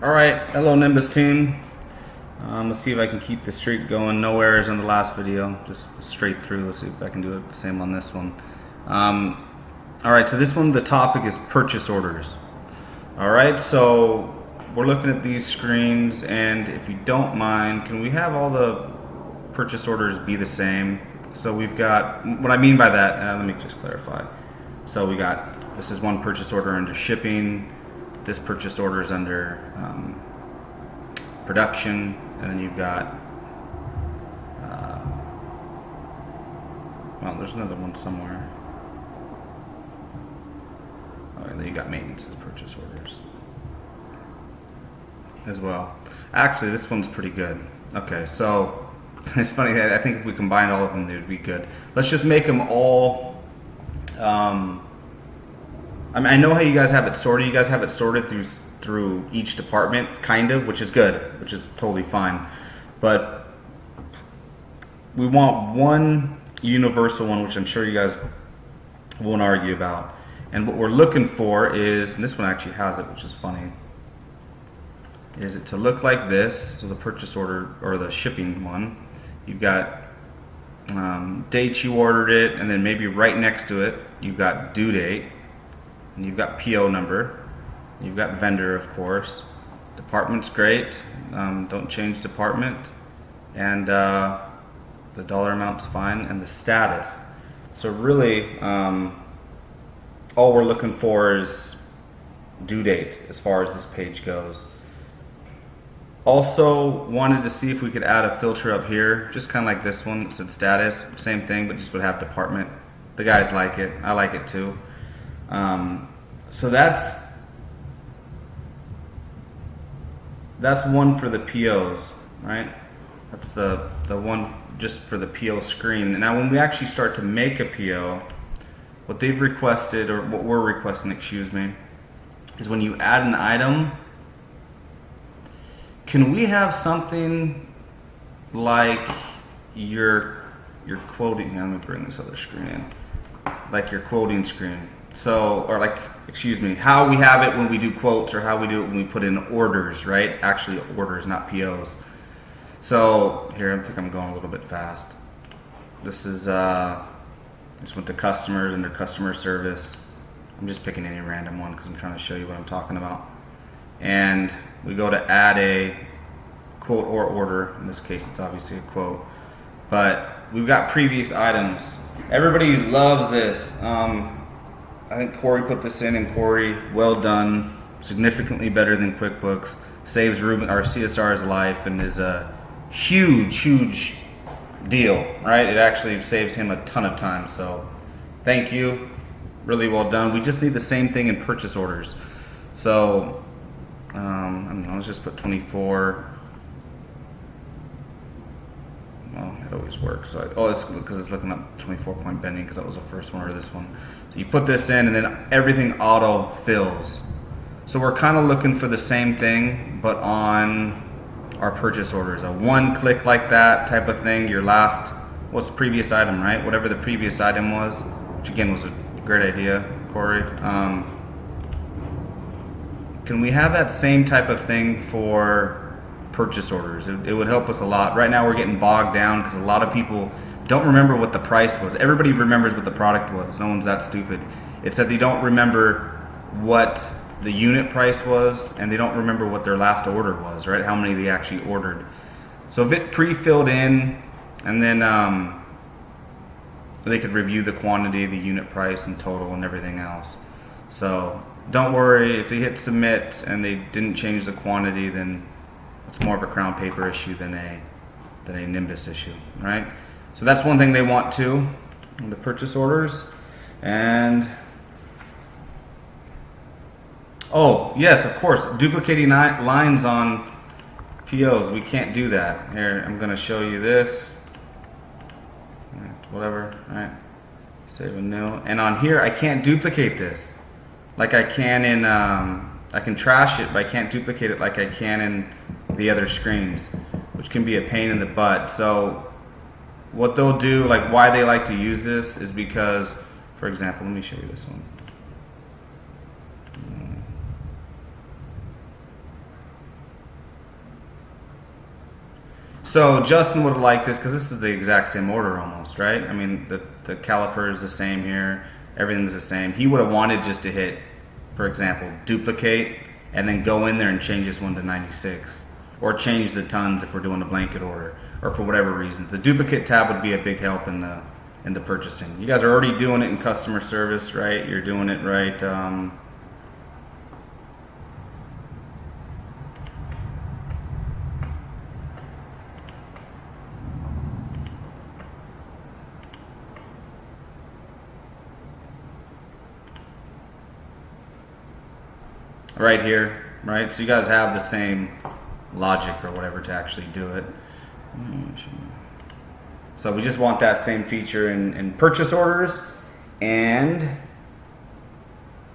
Alright, hello Nimbus team. Let's see if I can keep the streak going. No errors on the last video, just straight through. Let's see if I can do it the same on this one. Alright, so this one, the topic is purchase orders. Alright, so we're looking at these screens, and if you don't mind, can we have all the purchase orders be the same? So we've got, what I mean by that, let me just clarify. So we got, this is one purchase order under shipping, this purchase order is under production, and then you've got, well, there's another one somewhere. Oh, and then you got maintenance as purchase orders as well. Actually, this one's pretty good. Okay, so it's funny that I think if we combined all of them, they would be good. Let's just make them all. I mean, I know how you guys have it sorted. You guys have it sorted through each department, kind of, which is good, which is totally fine. But we want one universal one, which I'm sure you guys won't argue about. And what we're looking for is, and this one actually has it, which is funny, is it to look like this. So the purchase order, or the shipping one, you've got date you ordered it, and then maybe right next to it, you've got due date, and you've got PO number, you've got vendor, of course. Department's great, don't change department, and the dollar amount's fine, and the status. So really, all we're looking for is due date as far as this page goes. Also wanted to see if we could add a filter up here, just kind of like this one. It said status, same thing, but just would have department. The guys like it, I like it too. So that's one for the POs, right? That's the one just for the PO screen. And now when we actually start to make a PO, what they've requested, or what we're requesting, excuse me, is when you add an item, can we have something like your quoting? Here, let me bring this other screen in. Like your quoting screen. So, or like, excuse me, how we have it when we do quotes, or how we do it when we put in orders, right? Actually orders, not POs. So here, I think I'm going a little bit fast. This is, I just went to customers under customer service. I'm just picking any random one because I'm trying to show you what I'm talking about. And we go to add a quote or order. In this case, it's obviously a quote. But we've got previous items. Everybody loves this. I think Corey put this in, and Corey, well done. Significantly better than QuickBooks. Saves Ruben, our CSR's life, and is a huge deal, right? It actually saves him a ton of time. So thank you. Really well done. We just need the same thing in purchase orders. So I don't know, let's just put 24. Well, it always works. So it's because it's looking up 24-point bending, because that was the first one, or this one. So you put this in, and then everything auto fills. So we're kind of looking for the same thing, but on our purchase orders. A one click like that type of thing. Your last, what's the previous item, right? Whatever the previous item was, which again was a great idea, Corey. Can we have that same type of thing for purchase orders? It would help us a lot. Right now we're getting bogged down because a lot of people don't remember what the price was. Everybody remembers what the product was. No one's that stupid. It's that they don't remember what the unit price was, and they don't remember what their last order was, right? How many they actually ordered. So if it pre-filled in, and then they could review the quantity, the unit price, and total, and everything else. So don't worry, if they hit submit and they didn't change the quantity, then it's more of a Crown Paper issue than a Nimbus issue, right? So that's one thing they want too, in the purchase orders. And oh yes, of course, duplicating lines on POs. We can't do that. Here, I'm going to show you this. Whatever, right? Save a new. And on here, I can't duplicate this like I can in. I can trash it, but I can't duplicate it like I can in the other screens, which can be a pain in the butt. So what they'll do, like why they like to use this, is because, for example, let me show you this one. So Justin would like this because this is the exact same order almost, right? I mean, the caliper is the same here. Everything's the same. He would have wanted just to hit, for example, duplicate, and then go in there and change this one to 96. Or change the tons if we're doing a blanket order, or for whatever reasons. The duplicate tab would be a big help in the purchasing. You guys are already doing it in customer service, right? You're doing it right. Right here, right? So you guys have the same logic or whatever to actually do it. So we just want that same feature in purchase orders, and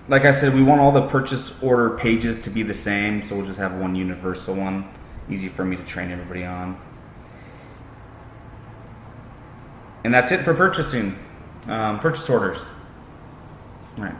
like I said, we want all the purchase order pages to be the same, so we'll just have one universal one, easy for me to train everybody on. And that's it for purchasing, purchase orders. All right.